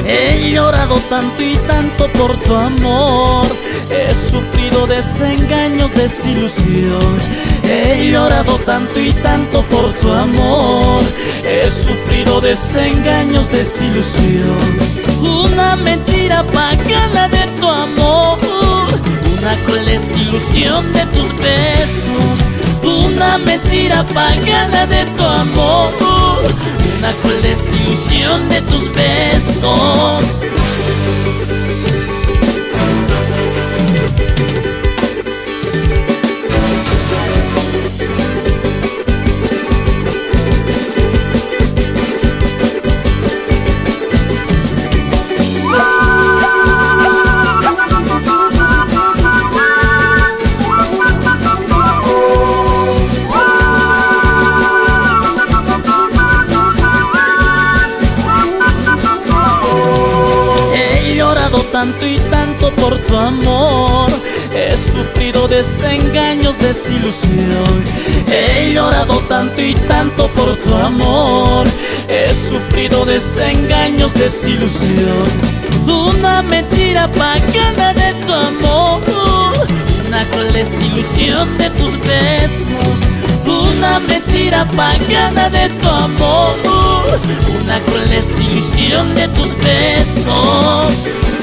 He llorado tanto y tanto por tu amor, he sufrido desengaños, desilusión. He llorado tanto y tanto por tu amor, he sufrido desengaños, desilusión. Una mentira pagana de tu amor, una cruel desilusión de tus besos. Una mentira pagana de tu amor, una cruel desilusión de tus besos. Tanto y tanto por tu amor, he sufrido desengaños, desilusión. He llorado tanto y tanto por tu amor, he sufrido desengaños, desilusión. Una mentira pagana de tu amor, una cruel desilusión de tus besos. Una mentira pagana de tu amor, una cruel desilusión de tus besos.